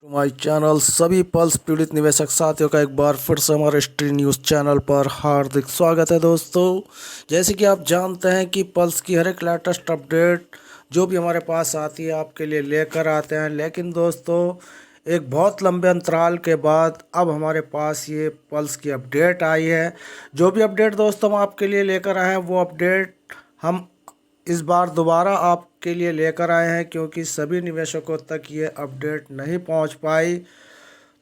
To my channel सभी pulse पीड़ित निवेशक साथियों का एक बार फिर से हमारे स्ट्री न्यूज़ चैनल पर हार्दिक स्वागत है दोस्तों। जैसे कि आप जानते हैं कि पल्स की हर एक लेटेस्ट अपडेट जो भी हमारे पास आती है आपके लिए लेकर आते हैं, लेकिन दोस्तों एक बहुत लंबे अंतराल के बाद अब हमारे पास ये पल्स की अपडेट आई है। जो भी अपडेट दोस्तों हम आपके लिए लेकर आए हैं वो अपडेट हम इस बार दोबारा आपके लिए लेकर आए हैं, क्योंकि सभी निवेशकों तक ये अपडेट नहीं पहुंच पाई।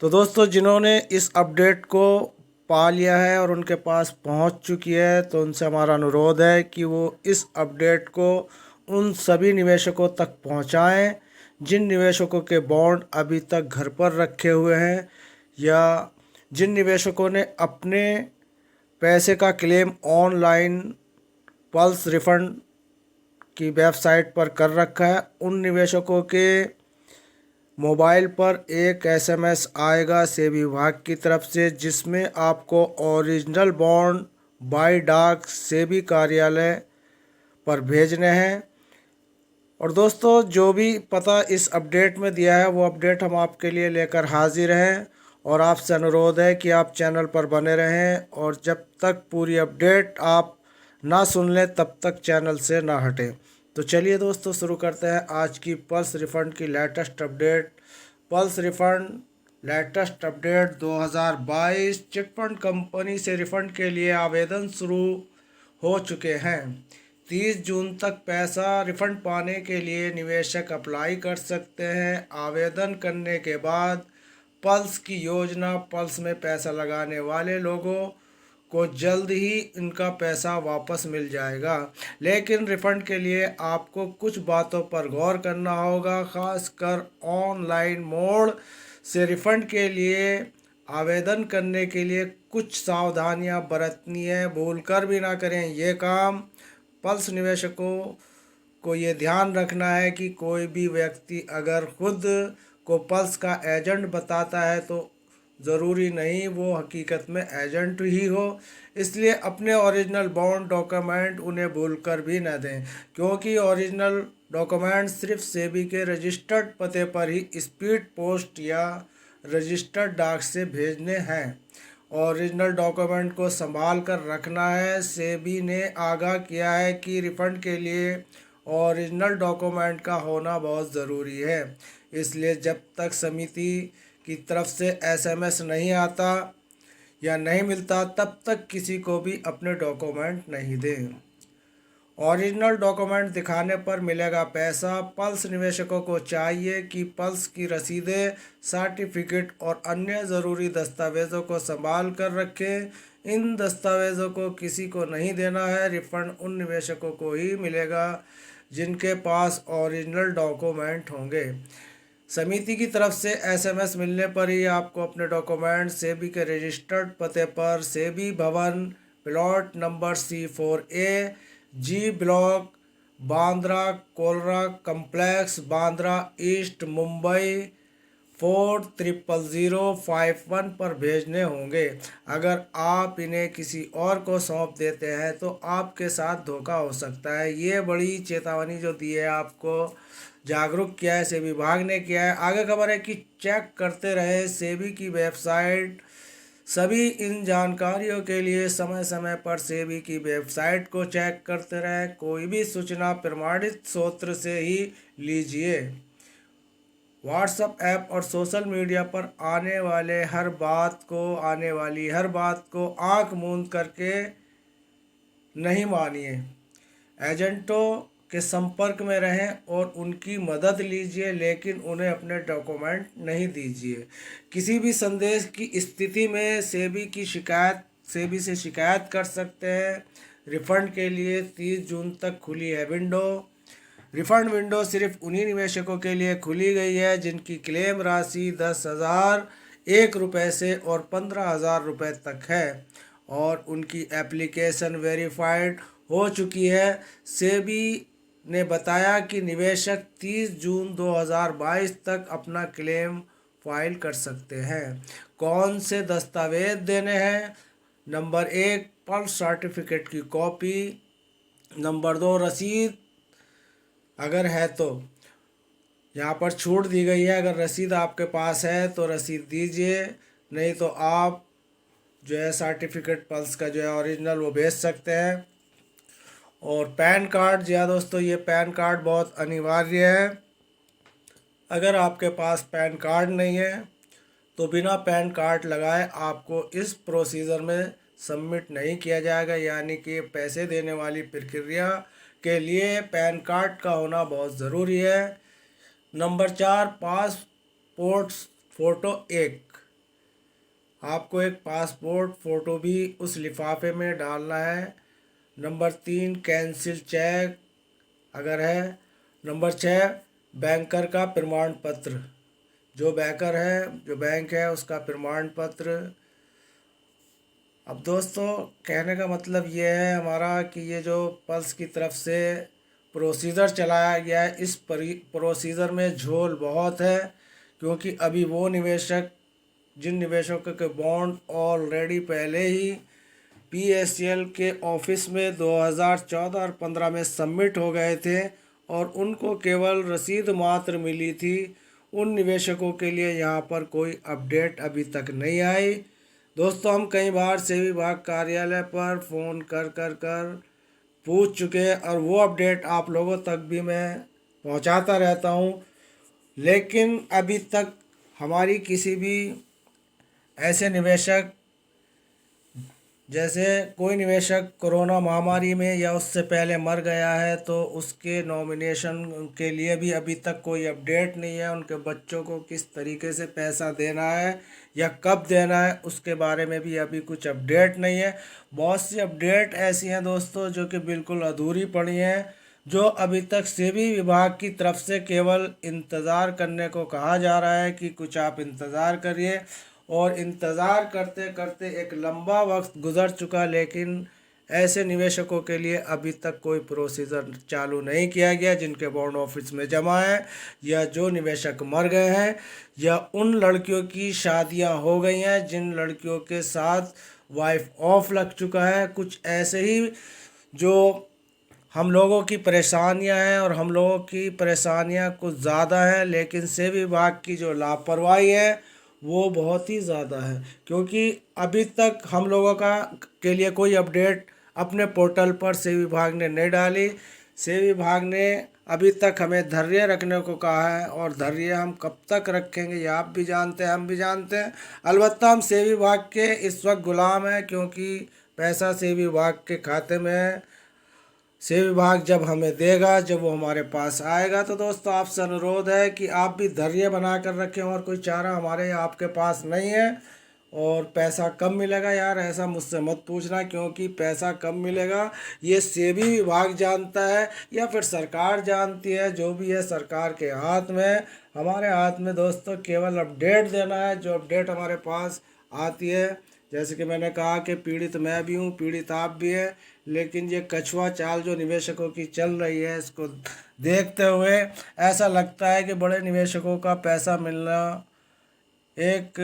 तो दोस्तों जिन्होंने इस अपडेट को पा लिया है और उनके पास पहुंच चुकी है, तो उनसे हमारा अनुरोध है कि वो इस अपडेट को उन सभी निवेशकों तक पहुंचाएं जिन निवेशकों के बॉन्ड अभी तक घर पर रखे हुए हैं, या जिन निवेशकों ने अपने पैसे का क्लेम ऑनलाइन पल्स रिफंड की वेबसाइट पर कर रखा है। उन निवेशकों के मोबाइल पर एक एसएमएस आएगा सेबी विभाग की तरफ से, जिसमें आपको ओरिजिनल बॉन्ड बाय डाक सेबी कार्यालय पर भेजने हैं। और दोस्तों जो भी पता इस अपडेट में दिया है वो अपडेट हम आपके लिए लेकर हाजिर हैं, और आपसे अनुरोध है कि आप चैनल पर बने रहें और जब तक पूरी अपडेट आप ना सुन लें तब तक चैनल से ना हटें। तो चलिए दोस्तों शुरू करते हैं आज की पल्स रिफ़ंड की latest update. Pulse refund latest update 2022 chit fund company से रिफ़ंड के लिए आवेदन शुरू हो चुके हैं। 30 जून तक पैसा रिफंड पाने के लिए निवेशक अप्लाई कर सकते हैं। आवेदन करने के बाद पल्स की योजना पल्स में पैसा लगाने वाले लोगों को जल्द ही इनका पैसा वापस मिल जाएगा, लेकिन रिफंड के लिए आपको कुछ बातों पर गौर करना होगा। खासकर ऑनलाइन मोड से रिफंड के लिए आवेदन करने के लिए कुछ सावधानियां बरतनी है, भूलकर भी ना करें ये काम। पल्स निवेशकों को ये ध्यान रखना है कि कोई भी व्यक्ति अगर खुद को पल्स का एजेंट बताता है तो ज़रूरी नहीं वो हकीकत में एजेंट ही हो, इसलिए अपने ओरिजिनल बॉन्ड डॉक्यूमेंट उन्हें भूलकर भी न दें, क्योंकि ओरिजिनल डॉक्यूमेंट सिर्फ सेबी के रजिस्टर्ड पते पर ही स्पीड पोस्ट या रजिस्टर्ड डाक से भेजने हैं। ओरिजिनल डॉक्यूमेंट को संभाल कर रखना है। सेबी ने आगाह किया है कि रिफंड के लिए ओरिजिनल डॉक्यूमेंट का होना बहुत ज़रूरी है, इसलिए जब तक समिति की तरफ से एसएमएस नहीं आता या नहीं मिलता तब तक किसी को भी अपने डॉक्यूमेंट नहीं दें। ओरिजिनल डॉक्यूमेंट दिखाने पर मिलेगा पैसा। पल्स निवेशकों को चाहिए कि पल्स की रसीदें, सर्टिफिकेट और अन्य ज़रूरी दस्तावेज़ों को संभाल कर रखें। इन दस्तावेज़ों को किसी को नहीं देना है। रिफंड उन निवेशकों को ही मिलेगा जिनके पास ओरिजिनल डॉक्यूमेंट होंगे। समिति की तरफ से एसएमएस मिलने पर ही आपको अपने डॉक्यूमेंट सेबी के रजिस्टर्ड पते पर, SEBI Bhavan, plot number C4A, G Block, Bandra Kurla Complex, Bandra East, Mumbai 400051 पर भेजने होंगे। अगर आप इन्हें किसी और को सौंप देते हैं तो आपके साथ धोखा हो सकता है। ये बड़ी चेतावनी जो दी है, आपको जागरूक किया है सेबी विभाग ने किया है। आगे खबर है कि चेक करते रहे सेबी की वेबसाइट। सभी इन जानकारियों के लिए समय समय पर सेबी की वेबसाइट को चेक करते रहें। कोई भी सूचना प्रमाणित स्रोत से ही लीजिए। व्हाट्सएप ऐप और सोशल मीडिया पर आने वाली हर बात को आंख मूंद करके नहीं मानिए। एजेंटों के संपर्क में रहें और उनकी मदद लीजिए, लेकिन उन्हें अपने डॉक्यूमेंट नहीं दीजिए। किसी भी संदेश की स्थिति में सेबी से शिकायत कर सकते हैं। रिफंड के लिए 30 जून तक खुली है विंडो। रिफंड विंडो सिर्फ उन्हीं निवेशकों के लिए खुली गई है जिनकी क्लेम राशि 10,001 रुपये से और 15,000 रुपये तक है और उनकी एप्लीकेशन वेरीफाइड हो चुकी है। सेबी ने बताया कि निवेशक 30 जून 2022 तक अपना क्लेम फाइल कर सकते हैं। कौन से दस्तावेज देने हैं? नंबर 1, पल्स सर्टिफिकेट की कॉपी। नंबर 2, रसीद अगर है तो, यहाँ पर छूट दी गई है। अगर रसीद आपके पास है तो रसीद दीजिए, नहीं तो आप जो है सर्टिफिकेट पल्स का जो है ओरिजिनल वो भेज सकते हैं। और पैन कार्ड, जी हाँ दोस्तों, ये पैन कार्ड बहुत अनिवार्य है। अगर आपके पास पैन कार्ड नहीं है तो बिना पैन कार्ड लगाए आपको इस प्रोसीजर में सबमिट नहीं किया जाएगा, यानी कि पैसे देने वाली प्रक्रिया के लिए पैन कार्ड का होना बहुत ज़रूरी है। नंबर 4, पासपोर्ट फ़ोटो एक। आपको एक पासपोर्ट फ़ोटो भी उस लिफाफे में डालना है। नंबर 3, कैंसिल चेक अगर है। नंबर 6, बैंकर का प्रमाण पत्र, जो बैंकर है, जो बैंक है, उसका प्रमाण पत्र। अब दोस्तों, कहने का मतलब ये है हमारा कि ये जो पल्स की तरफ से प्रोसीजर चलाया गया है, इस प्रोसीजर में झोल बहुत है, क्योंकि अभी वो निवेशक, जिन निवेशकों के बॉन्ड ऑलरेडी पहले ही पीएसएल के ऑफिस में 2014 और 15 में सबमिट हो गए थे और उनको केवल रसीद मात्र मिली थी, उन निवेशकों के लिए यहाँ पर कोई अपडेट अभी तक नहीं आई। दोस्तों, हम कई बार सेबी विभाग कार्यालय पर फ़ोन कर पूछ चुके हैं और वो अपडेट आप लोगों तक भी मैं पहुंचाता रहता हूं, लेकिन अभी तक हमारी किसी भी ऐसे निवेशक, जैसे कोई निवेशक कोरोना महामारी में या उससे पहले मर गया है तो उसके नॉमिनेशन के लिए भी अभी तक कोई अपडेट नहीं है। उनके बच्चों को किस तरीके से पैसा देना है या कब देना है उसके बारे में भी अभी कुछ अपडेट नहीं है। बहुत सी अपडेट ऐसी हैं दोस्तों जो कि बिल्कुल अधूरी पड़ी हैं, जो अभी तक सेबी विभाग की तरफ से केवल इंतज़ार करने को कहा जा रहा है कि कुछ आप इंतज़ार करिए। और इंतज़ार करते करते एक लंबा वक्त गुजर चुका, लेकिन ऐसे निवेशकों के लिए अभी तक कोई प्रोसीजर चालू नहीं किया गया जिनके बॉन्ड ऑफिस में जमा है, या जो निवेशक मर गए हैं, या उन लड़कियों की शादियां हो गई हैं जिन लड़कियों के साथ वाइफ ऑफ लग चुका है। कुछ ऐसे ही जो हम लोगों की परेशानियां हैं, और हम लोगों की परेशानियां कुछ ज़्यादा हैं, लेकिन सेबी विभाग की जो लापरवाही है वो बहुत ही ज़्यादा है, क्योंकि अभी तक हम लोगों का के लिए कोई अपडेट अपने पोर्टल पर सेबी विभाग ने नहीं डाली। सेबी विभाग ने अभी तक हमें धैर्य रखने को कहा है, और धैर्य हम कब तक रखेंगे ये आप भी जानते हैं, हम भी जानते हैं। अलबत्ता हम सेबी विभाग के इस वक्त गुलाम हैं, क्योंकि पैसा सेबी विभाग के खाते में है। सेबी विभाग जब हमें देगा, जब वो हमारे पास आएगा, तो दोस्तों आपसे अनुरोध है कि आप भी धैर्य बना कर रखें, और कोई चारा हमारे आपके पास नहीं है। और पैसा कब मिलेगा यार, ऐसा मुझसे मत पूछना, क्योंकि पैसा कब मिलेगा ये सेबी विभाग जानता है या फिर सरकार जानती है। जो भी है सरकार के हाथ में, हमारे हाथ में दोस्तों केवल अपडेट देना है। जो अपडेट हमारे पास आती है, जैसे कि मैंने कहा कि पीड़ित मैं भी हूँ, पीड़ित आप भी है, लेकिन ये कछुआ चाल जो निवेशकों की चल रही है, इसको देखते हुए ऐसा लगता है कि बड़े निवेशकों का पैसा मिलना एक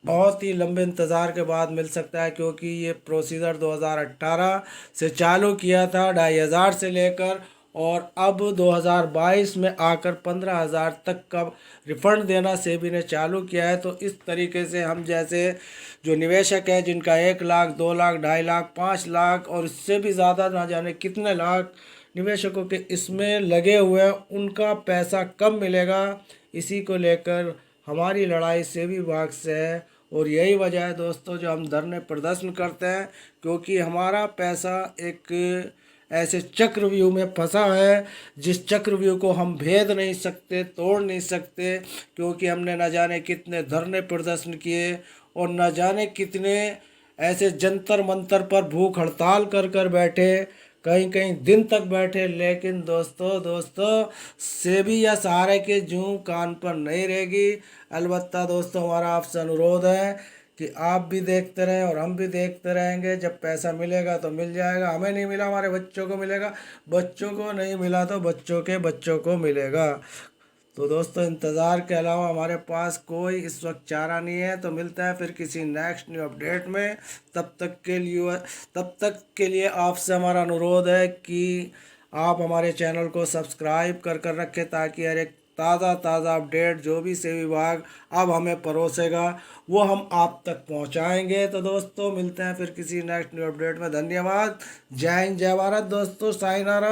बहुत ही लंबे इंतज़ार के बाद मिल सकता है, क्योंकि ये प्रोसीजर 2018 से चालू किया था 2500 से लेकर, और अब 2022 में आकर 15,000 तक का रिफंड देना सेबी ने चालू किया है। तो इस तरीके से हम जैसे जो निवेशक हैं, जिनका 1 लाख, 2 लाख, 2.5 लाख, 5 लाख और इससे भी ज़्यादा ना जाने कितने लाख निवेशकों के इसमें लगे हुए हैं, उनका पैसा कब मिलेगा, इसी को लेकर हमारी लड़ाई सेबी विभाग से है। और यही वजह है दोस्तों जो हम धरने प्रदर्शन करते हैं, क्योंकि हमारा पैसा एक ऐसे चक्रव्यूह में फंसा है, जिस चक्रव्यूह को हम भेद नहीं सकते, तोड़ नहीं सकते, क्योंकि हमने न जाने कितने धरने प्रदर्शन किए और न जाने कितने ऐसे जंतर मंतर पर भूख हड़ताल कर बैठे, कहीं कहीं दिन तक बैठे, लेकिन दोस्तों सेबी या सहारे के जूं कान पर नहीं रहेगी। अलबत्ता दोस्तों हमारा आपसे अनुरोध है कि आप भी देखते रहें और हम भी देखते रहेंगे। जब पैसा मिलेगा तो मिल जाएगा, हमें नहीं मिला हमारे बच्चों को मिलेगा, बच्चों को नहीं मिला तो बच्चों के बच्चों को मिलेगा। तो दोस्तों इंतज़ार के अलावा हमारे पास कोई इस वक्त चारा नहीं है। तो मिलता है फिर किसी नेक्स्ट न्यू अपडेट में। तब तक के लिए आपसे हमारा अनुरोध है कि आप हमारे चैनल को सब्सक्राइब कर रखें, ताकि हर एक ताज़ा ताज़ा अपडेट जो भी सेवा विभाग अब हमें परोसेगा वो हम आप तक पहुंचाएंगे। तो दोस्तों मिलते हैं फिर किसी नेक्स्ट न्यू अपडेट में। धन्यवाद। जय हिंद जय भारत दोस्तों, साइनारा।